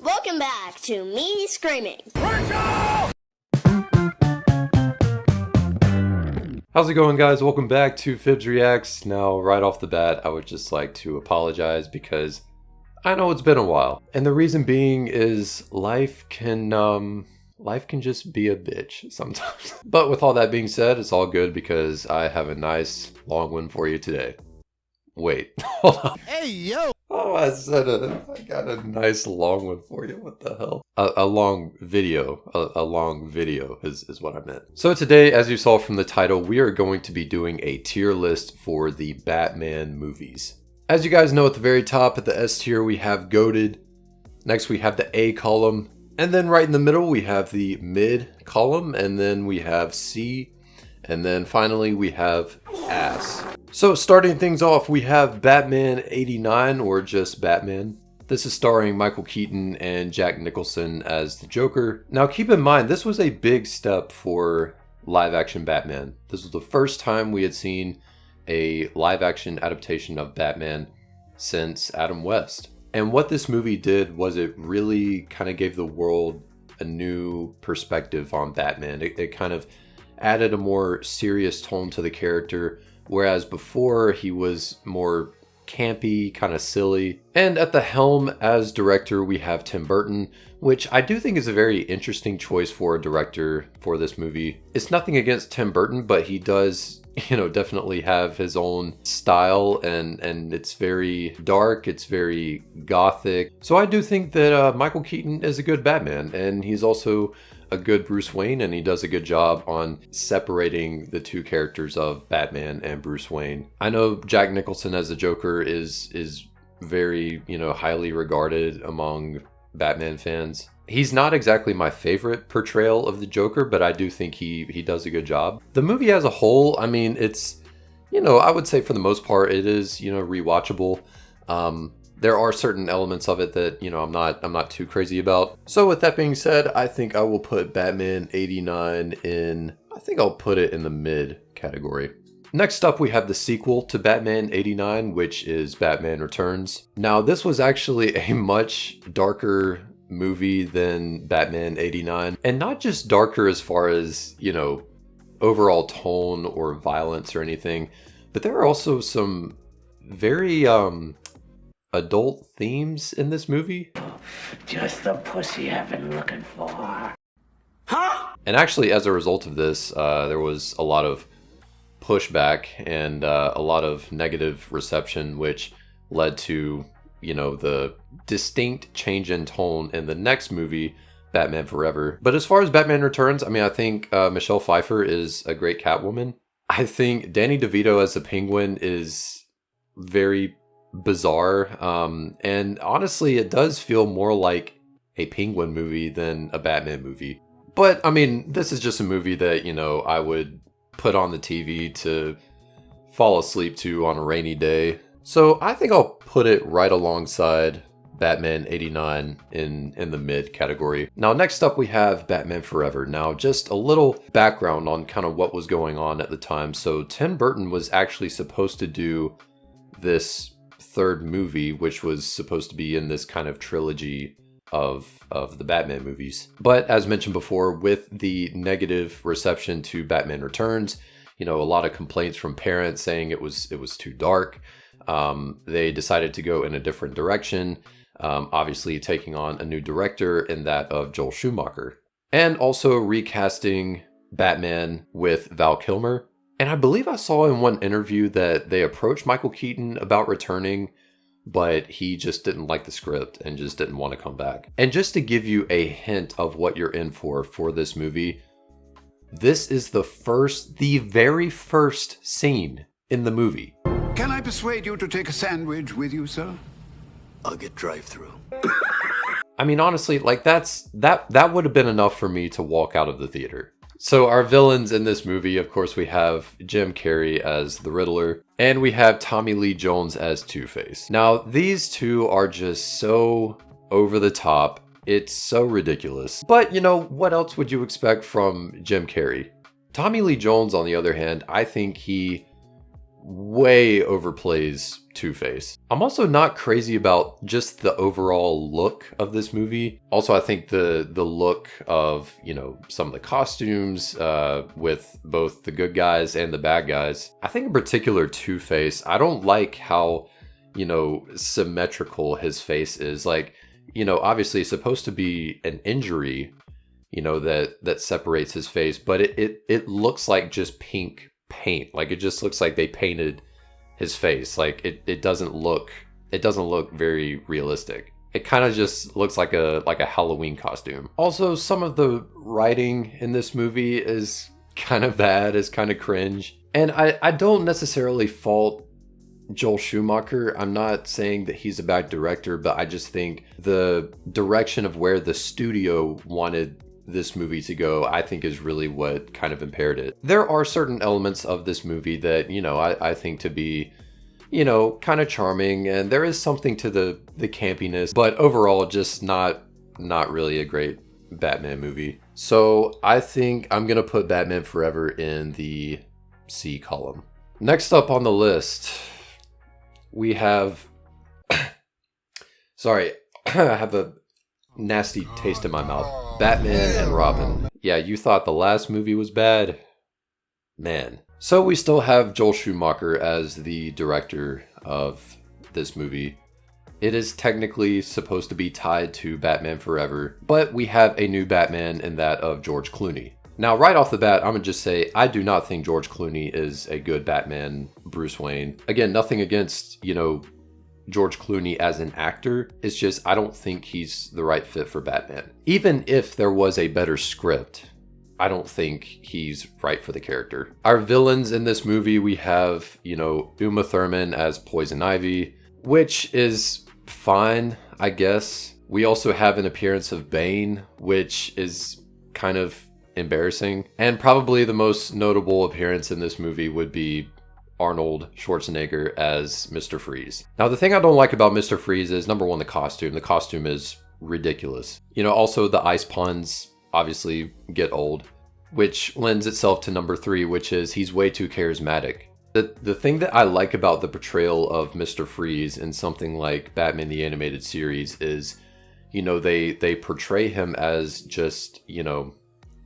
Welcome back to me screaming. How's it going, guys? Welcome back to Fibs Reacts. Now, right off the bat, I would just like to apologize because I know it's been a while. And the reason being is life can just be a bitch sometimes. But with all that being said, it's all good because I have a nice long one for you today. Wait, hold on. Hey, yo! Oh, I got a nice long one for you. What the hell? A long video. A long video is what I meant. So today, as you saw from the title, we are going to be doing a tier list for the Batman movies. As you guys know, at the very top at the S tier, we have Goated. Next, we have the A column. And then right in the middle, we have the mid column. And then we have C. And then finally, we have Ass. So starting things off, we have Batman 89, or just Batman. This is starring Michael Keaton and Jack Nicholson as the Joker. Now keep in mind, this was a big step for live action Batman. This was the first time we had seen a live action adaptation of Batman since Adam West. And what this movie did was it really kind of gave the world a new perspective on Batman. It kind of added a more serious tone to the character, whereas before he was more campy, kind of silly. And at the helm as director, we have Tim Burton, which I do think is a very interesting choice for a director for this movie. It's nothing against Tim Burton, but he does, definitely have his own style, and it's very dark, it's very gothic. So I do think that Michael Keaton is a good Batman, and he's also a good Bruce Wayne, and he does a good job on separating the two characters of Batman and Bruce Wayne. I know Jack Nicholson as the Joker is very, highly regarded among Batman fans. He's not exactly my favorite portrayal of the Joker, but I do think he does a good job. The movie as a whole, I mean, it's, I would say for the most part, it is, rewatchable. There are certain elements of it that, I'm not too crazy about. So with that being said, I think I will put Batman 89 I'll put it in the mid category. Next up, we have the sequel to Batman 89, which is Batman Returns. Now, this was actually a much darker movie than Batman 89, and not just darker as far as, overall tone or violence or anything, but there are also some very, adult themes in this movie. Just the pussy I've been looking for. Huh? And actually, as a result of this, there was a lot of pushback and a lot of negative reception, which led to, the distinct change in tone in the next movie, Batman Forever. But as far as Batman Returns, I mean, I think Michelle Pfeiffer is a great Catwoman. I think Danny DeVito as the Penguin is very bizarre, and honestly it does feel more like a Penguin movie than a Batman movie. But I mean, this is just a movie that I would put on the TV to fall asleep to on a rainy day. So I think I'll put it right alongside Batman 89 in the mid category. Now next up we have Batman Forever. Now just a little background on kind of what was going on at the time. So Tim Burton was actually supposed to do this third movie, which was supposed to be in this kind of trilogy of the Batman movies. But as mentioned before, with the negative reception to Batman Returns, a lot of complaints from parents saying it was too dark, they decided to go in a different direction, obviously taking on a new director in that of Joel Schumacher, and also recasting Batman with Val Kilmer. And I believe I saw in one interview that they approached Michael Keaton about returning, but he just didn't like the script and just didn't want to come back. And just to give you a hint of what you're in for this movie, this is the very first scene in the movie. Can I persuade you to take a sandwich with you, sir? I'll get drive-through. I mean, honestly, like that would have been enough for me to walk out of the theater. So our villains in this movie, of course, we have Jim Carrey as the Riddler, and we have Tommy Lee Jones as Two-Face. Now, these two are just so over the top. It's so ridiculous. But, what else would you expect from Jim Carrey? Tommy Lee Jones, on the other hand, I think he way overplays Two-Face. I'm also not crazy about just the overall look of this movie. Also, I think the look of, you know, some of the costumes with both the good guys and the bad guys. I think in particular Two-Face, I don't like how, you know, symmetrical his face is. Like, you know, obviously it's supposed to be an injury, you know, that separates his face, but it looks like just pink paint. Like, it just looks like they painted his face. Like, it doesn't look very realistic. It kind of just looks like a Halloween costume. Also, some of the writing in this movie is kind of bad, is kind of cringe. And I don't necessarily fault Joel Schumacher. I'm not saying that he's a bad director, but I just think the direction of where the studio wanted this movie to go, I think, is really what kind of impaired it. There are certain elements of this movie that, you know, I think to be, you know, kind of charming, and there is something to the campiness, but overall just not really a great Batman movie. So I think I'm gonna put Batman Forever in the C column. Next up on the list, we have sorry, I have a nasty taste in my mouth. Batman and Robin. Yeah, you thought the last movie was bad? Man. So we still have Joel Schumacher as the director of this movie. It is technically supposed to be tied to Batman Forever, but we have a new Batman in that of George Clooney. Now, right off the bat, I'm gonna just say, I do not think George Clooney is a good Batman Bruce Wayne. Again, nothing against, you know, George Clooney as an actor. It's just, I don't think he's the right fit for Batman. Even if there was a better script, I don't think he's right for the character. Our villains in this movie, we have, you know, Uma Thurman as Poison Ivy, which is fine, I guess. We also have an appearance of Bane, which is kind of embarrassing. And probably the most notable appearance in this movie would be Arnold Schwarzenegger as Mr. Freeze. Now, the thing I don't like about Mr. Freeze is, number one, the costume. The costume is ridiculous. You know, also the ice puns obviously get old, which lends itself to number three, which is he's way too charismatic. The thing that I like about the portrayal of Mr. Freeze in something like Batman the Animated Series is, you know, they portray him as just, you know,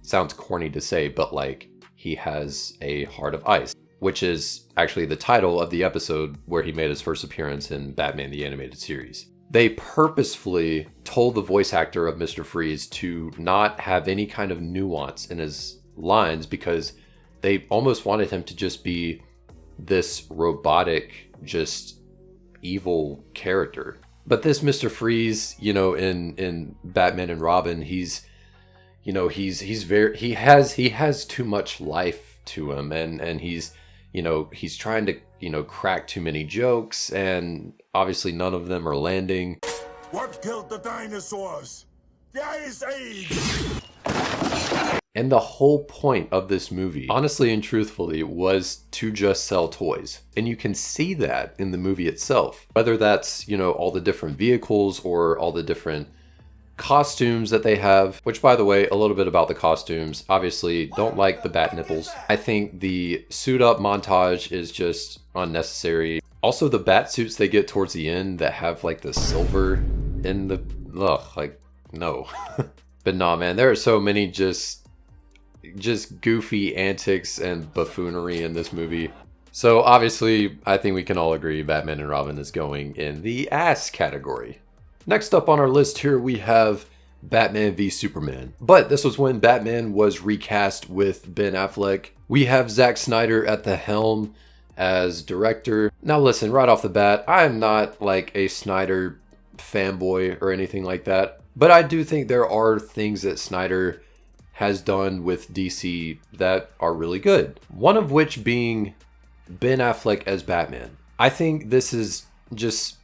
sounds corny to say, but like he has a heart of ice, which is actually the title of the episode where he made his first appearance in Batman the Animated Series. They purposefully told the voice actor of Mr. Freeze to not have any kind of nuance in his lines because they almost wanted him to just be this robotic, just evil character. But this Mr. Freeze, you know, in Batman and Robin, he's, you know, he has too much life to him, and he's, you know, he's trying to, you know, crack too many jokes, and obviously none of them are landing. What killed the dinosaurs? The Ice Age! And the whole point of this movie, honestly and truthfully, was to just sell toys. And you can see that in the movie itself. Whether that's, you know, all the different vehicles or all the different costumes that they have, which, by the way, a little bit about the costumes. Obviously, don't like the bat nipples. I think the suit up montage is just unnecessary. Also, the bat suits they get towards the end that have like the silver in the, like, no. But nah, man, there are so many just goofy antics and buffoonery in this movie. So obviously, I think we can all agree Batman and Robin is going in the ass category. Next up on our list here, we have Batman v Superman. But this was when Batman was recast with Ben Affleck. We have Zack Snyder at the helm as director. Now listen, right off the bat, I'm not like a Snyder fanboy or anything like that. But I do think there are things that Snyder has done with DC that are really good. One of which being Ben Affleck as Batman. I think this is just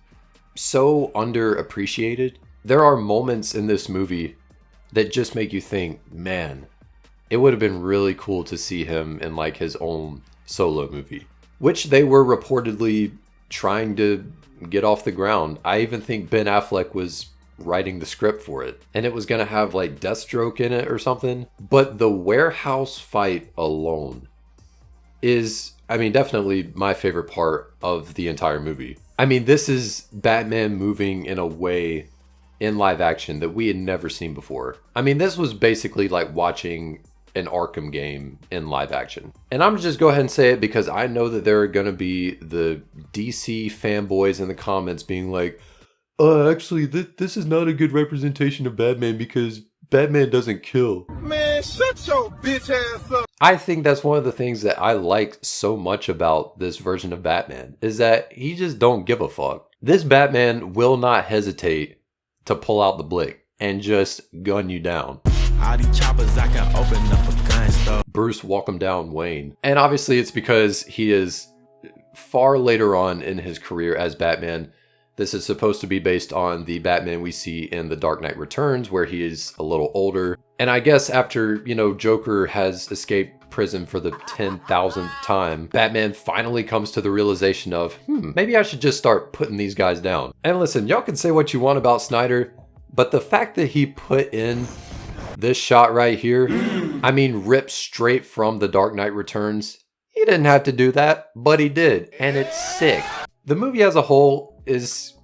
so underappreciated. There are moments in this movie that just make you think, man, it would have been really cool to see him in like his own solo movie, which they were reportedly trying to get off the ground. I even think Ben Affleck was writing the script for it, and it was gonna have like Deathstroke in it or something. But the warehouse fight alone is, I mean, definitely my favorite part of the entire movie. I mean, this is Batman moving in a way in live action that we had never seen before. I mean, this was basically like watching an Arkham game in live action. And I'm just go ahead and say it because I know that there are going to be the DC fanboys in the comments being like, actually, this is not a good representation of Batman because Batman doesn't kill. Man, shut your bitch ass up. I think that's one of the things that I like so much about this version of Batman is that he just don't give a fuck. This Batman will not hesitate to pull out the blick and just gun you down. All these choppers, I can open up a gun store. Bruce walk him down Wayne. And obviously it's because he is far later on in his career as Batman. This is supposed to be based on the Batman we see in The Dark Knight Returns, where he is a little older. And I guess after, you know, Joker has escaped prison for the 10,000th time, Batman finally comes to the realization of, maybe I should just start putting these guys down. And listen, y'all can say what you want about Snyder, but the fact that he put in this shot right here, I mean, ripped straight from The Dark Knight Returns, he didn't have to do that, but he did, and it's sick. The movie as a whole is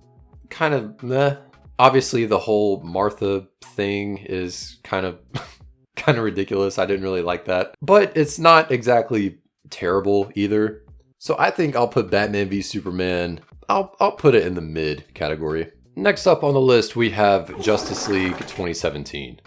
kind of meh. Obviously, the whole Martha thing is kind of ridiculous. I didn't really like that, but it's not exactly terrible either. So I think I'll put Batman v Superman. I'll put it in the mid category. Next up on the list, we have Justice League 2017.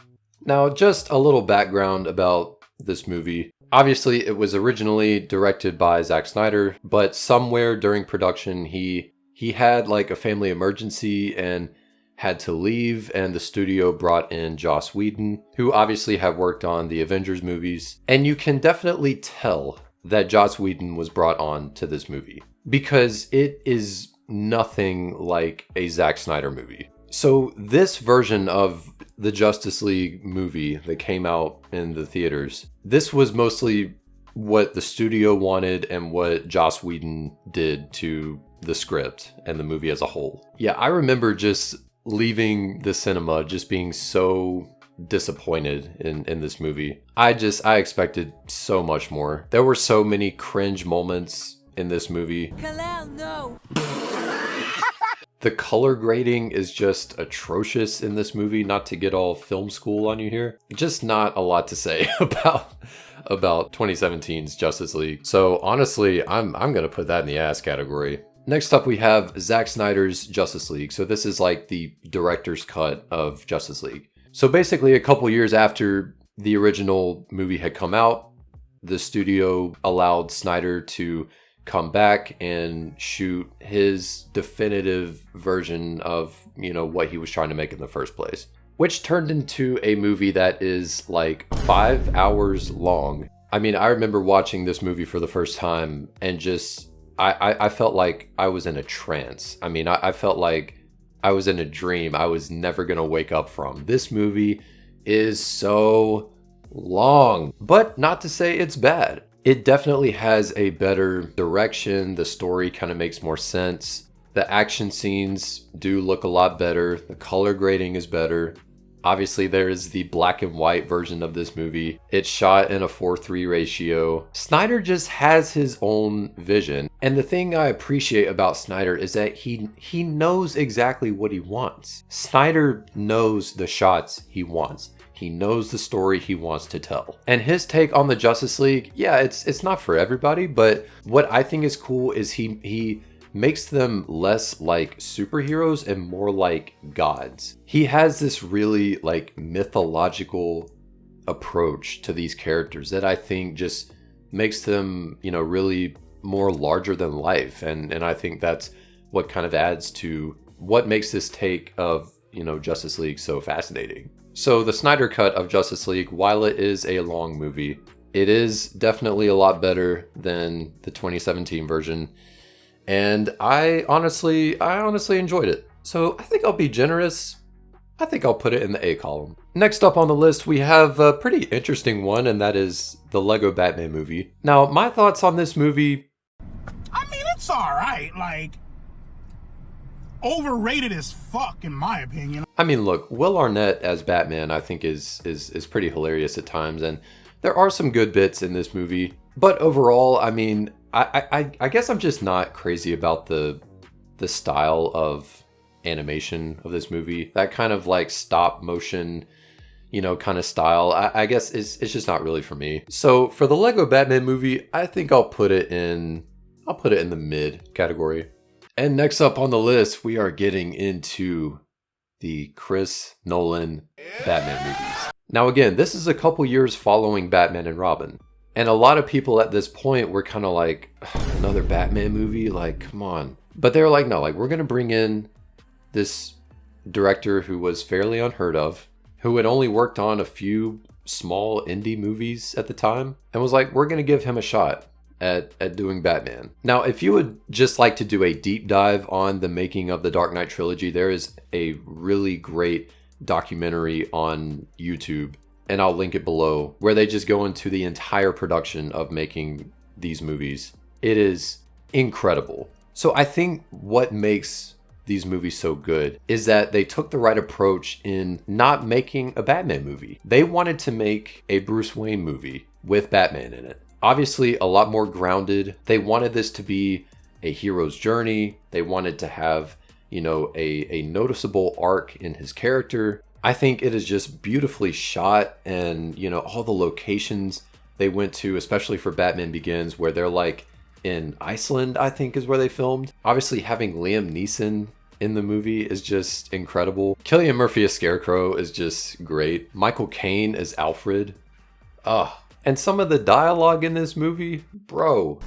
Now, just a little background about this movie. Obviously, it was originally directed by Zack Snyder, but somewhere during production, he had like a family emergency and had to leave, and the studio brought in Joss Whedon, who obviously had worked on the Avengers movies. And you can definitely tell that Joss Whedon was brought on to this movie because it is nothing like a Zack Snyder movie. So this version of the Justice League movie that came out in the theaters, this was mostly what the studio wanted and what Joss Whedon did to the script and the movie as a whole. Yeah, I remember just leaving the cinema just being so disappointed in this movie. I expected so much more. There were so many cringe moments in this movie. Kalel, no. The color grading is just atrocious in this movie, not to get all film school on you here. Just not a lot to say about 2017's Justice League. So honestly, I'm gonna put that in the ass category. Next up, we have Zack Snyder's Justice League. So this is like the director's cut of Justice League. So basically a couple years after the original movie had come out, the studio allowed Snyder to come back and shoot his definitive version of, you know, what he was trying to make in the first place, which turned into a movie that is like 5 hours long. I mean, I remember watching this movie for the first time and just, I felt like I was in a trance. I mean, I felt like I was in a dream I was never gonna wake up from. This movie is so long, but not to say it's bad. It definitely has a better direction. The story kind of makes more sense. The action scenes do look a lot better. The color grading is better. Obviously, there is the black and white version of this movie. It's shot in a 4:3 ratio. Snyder just has his own vision. And the thing I appreciate about Snyder is that he knows exactly what he wants. Snyder knows the shots he wants. He knows the story he wants to tell. And his take on the Justice League, yeah, it's not for everybody, but what I think is cool is he makes them less like superheroes and more like gods. He has this really like mythological approach to these characters that I think just makes them, you know, really more larger than life. And I think that's what kind of adds to what makes this take of, you know, Justice League so fascinating. So the Snyder cut of Justice League, while it is a long movie, it is definitely a lot better than the 2017 version. And I honestly enjoyed it. So I think I'll be generous. I think I'll put it in the A column. Next up on the list, we have a pretty interesting one, and that is the Lego Batman movie. Now, my thoughts on this movie... I mean, it's alright, like, overrated as fuck, in my opinion. I mean, look, Will Arnett as Batman, I think is pretty hilarious at times, and there are some good bits in this movie. But overall, I mean, I guess I'm just not crazy about the style of animation of this movie. That kind of like stop motion, kind of style, I guess it's just not really for me. So for the Lego Batman movie, I think I'll put it in the mid category. And next up on the list, we are getting into the Chris Nolan Batman movies. Now again, this is a couple years following Batman and Robin. And a lot of people at this point were kind of like, another Batman movie? Like, come on. But they were like, no, like, we're going to bring in this director who was fairly unheard of, who had only worked on a few small indie movies at the time, and was like, we're going to give him a shot at doing Batman. Now, if you would just like to do a deep dive on the making of the Dark Knight trilogy, there is a really great documentary on YouTube, and I'll link it below, where they just go into the entire production of making these movies. It is incredible. So I think what makes these movies so good is that they took the right approach in not making a Batman movie. They wanted to make a Bruce Wayne movie with Batman in it. Obviously a lot more grounded. They wanted this to be a hero's journey. They wanted to have, a noticeable arc in his character. I think it is just beautifully shot, and, all the locations they went to, especially for Batman Begins, where they're like in Iceland, I think is where they filmed. Obviously having Liam Neeson in the movie is just incredible. Cillian Murphy as Scarecrow is just great. Michael Caine as Alfred. And some of the dialogue in this movie, bro,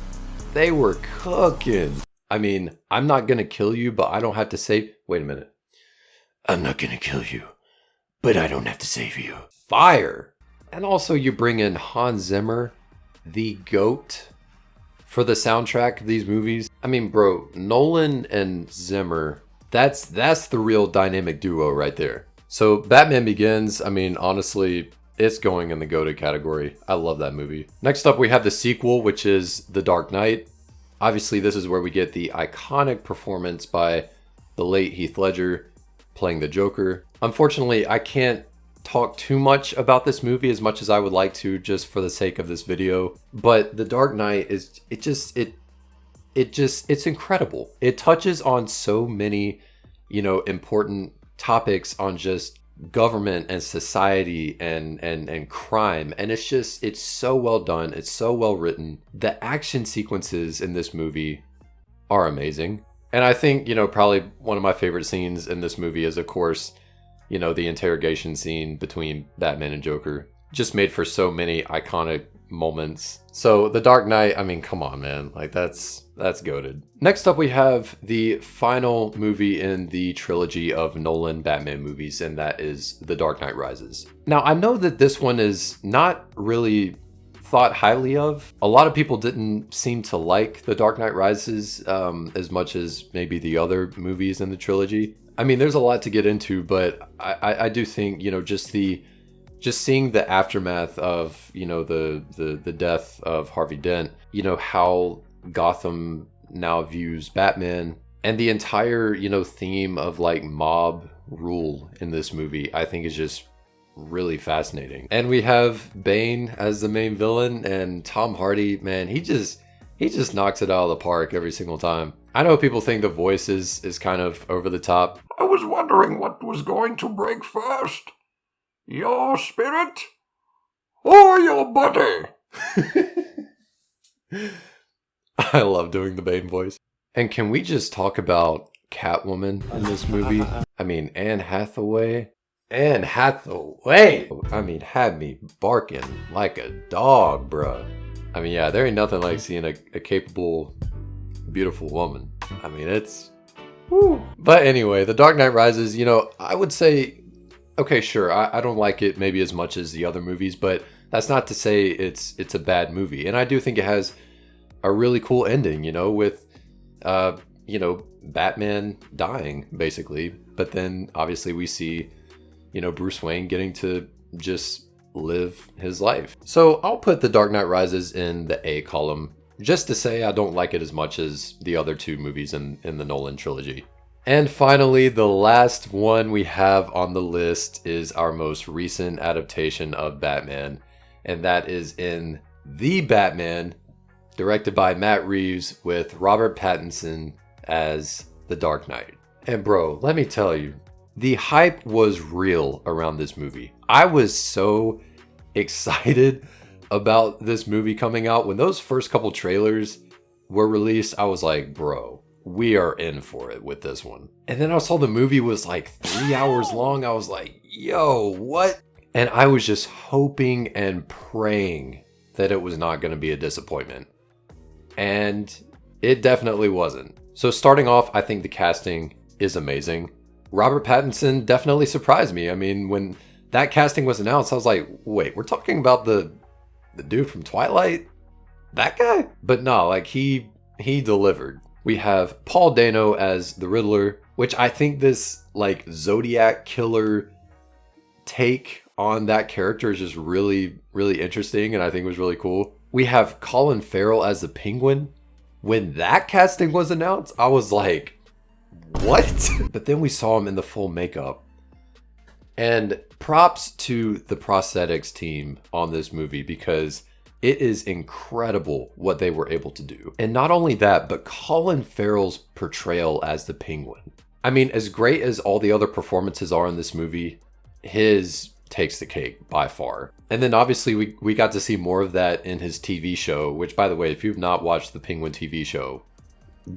they were cooking. I mean, I'm not gonna kill you, but I don't have to save... Wait a minute. I'm not gonna kill you, but I don't have to save you. Fire! And also you bring in Hans Zimmer, the GOAT, for the soundtrack of these movies. I mean, bro, Nolan and Zimmer, that's the real dynamic duo right there. So Batman Begins, I mean, honestly, it's going in the GOAT category. I love that movie. Next up, we have the sequel, which is The Dark Knight. Obviously, this is where we get the iconic performance by the late Heath Ledger playing the Joker. Unfortunately, I can't talk too much about this movie as much as I would like to, just for the sake of this video. But The Dark Knight is, it's incredible. It touches on so many, important topics on just government and society and crime, and it's so well done. It's so well written. The action sequences in this movie are amazing, and I think probably one of my favorite scenes in this movie is, of course, the interrogation scene between Batman and Joker. Just made for so many iconic moments. So The Dark Knight, I mean, come on, man, like that's goated. Next up, we have the final movie in the trilogy of Nolan Batman movies, and that is The Dark Knight Rises. Now, I know that this one is not really thought highly of. A lot of people didn't seem to like The Dark Knight Rises as much as maybe the other movies in the trilogy. I mean, there's a lot to get into, but I do think, just seeing the aftermath of, the death of Harvey Dent, how Gotham now views Batman, and the entire, theme of like mob rule in this movie, I think is just really fascinating. And we have Bane as the main villain, and Tom Hardy, man, he just knocks it out of the park every single time. I know people think the voice is kind of over the top. I was wondering what was going to break first. Your spirit or your body? I love doing the Bane voice. And can we just talk about Catwoman in this movie? I mean, Anne Hathaway. I mean, had me barking like a dog, bruh. I mean, yeah, there ain't nothing like seeing a capable, beautiful woman. I mean, it's... Woo. But anyway, The Dark Knight Rises, I would say, okay, sure, I don't like it maybe as much as the other movies, but that's not to say it's a bad movie. And I do think it has a really cool ending, with, Batman dying, basically. But then, obviously, we see, Bruce Wayne getting to just live his life. So I'll put The Dark Knight Rises in the A column, just to say I don't like it as much as the other two movies in the Nolan trilogy. And finally, the last one we have on the list is our most recent adaptation of Batman, and that is in The Batman, directed by Matt Reeves with Robert Pattinson as the Dark Knight. And bro, let me tell you, the hype was real around this movie. I was so excited about this movie coming out. When those first couple trailers were released, I was like, bro, we are in for it with this one. And then I saw the movie was like 3 hours long. I was like, yo, what? And I was just hoping and praying that it was not going to be a disappointment. And it definitely wasn't. So starting off, I think the casting is amazing. Robert Pattinson definitely surprised me. I mean, when that casting was announced, I was like, wait, we're talking about the dude from Twilight? That guy? But no, like he delivered. We have Paul Dano as the Riddler, which I think this like Zodiac killer take on that character is just really, really interesting, and I think it was really cool. We have Colin Farrell as the Penguin. When that casting was announced, I was like, what? But then we saw him in the full makeup. And props to the prosthetics team on this movie, because it is incredible what they were able to do. And not only that, but Colin Farrell's portrayal as the Penguin. I mean, as great as all the other performances are in this movie, his takes the cake by far. And then obviously we got to see more of that in his TV show, which, by the way, if you've not watched the Penguin TV show,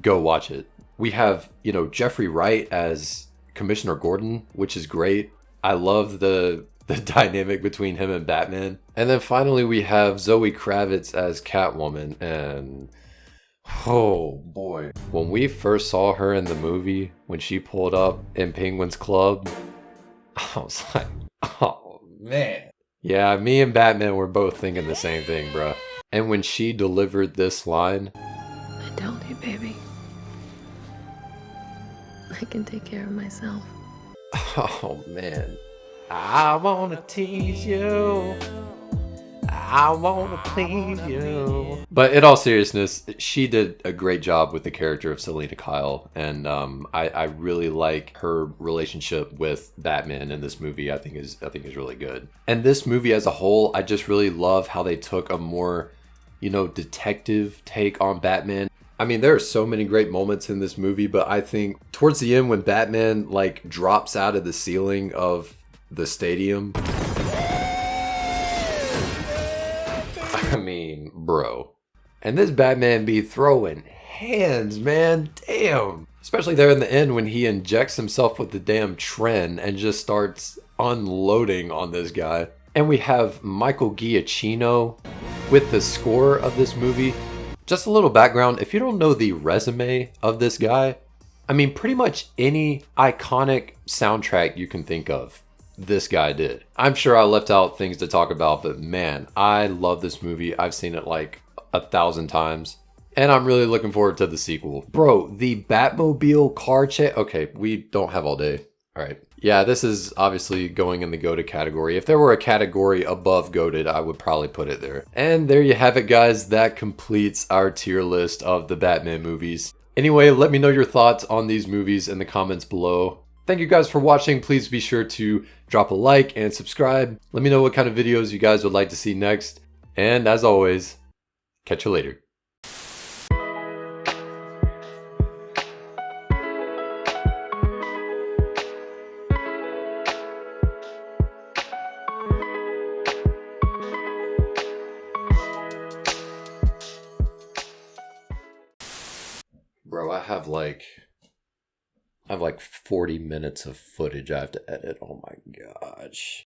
go watch it. We have, you know, Jeffrey Wright as Commissioner Gordon, which is great. I love the dynamic between him and Batman. And then finally we have Zoe Kravitz as Catwoman, and oh boy. When we first saw her in the movie, when she pulled up in Penguin's Club, I was like, oh man. Yeah, me and Batman were both thinking the same thing, bruh. And when she delivered this line, I told you, baby. I can take care of myself. oh man. I wanna tease you. I wanna please you. But in all seriousness, she did a great job with the character of Selena Kyle, and I really like her relationship with Batman in this movie. I think is really good. And this movie as a whole, I just really love how they took a more, you know, detective take on Batman. I mean, there are so many great moments in this movie, but I think towards the end when Batman like drops out of the ceiling of the stadium, I mean, bro. And this Batman be throwing hands, man. Damn. Especially there in the end when he injects himself with the damn Tren and just starts unloading on this guy. And we have Michael Giacchino with the score of this movie. Just a little background, if you don't know the resume of this guy, I mean, pretty much any iconic soundtrack you can think of, this guy did. I'm sure I left out things to talk about, but man, I love this movie. I've seen it like 1,000 times, and I'm really looking forward to the sequel. Bro, the Batmobile car chase. Okay, we don't have all day. All right. Yeah, this is obviously going in the GOATed category. If there were a category above GOATed, I would probably put it there. And there you have it, guys. That completes our tier list of the Batman movies. Anyway, let me know your thoughts on these movies in the comments below. Thank you guys for watching. Please be sure to drop a like and subscribe. Let me know what kind of videos you guys would like to see next. And as always, catch you later. Bro, I have like 40 minutes of footage I have to edit. Oh my gosh.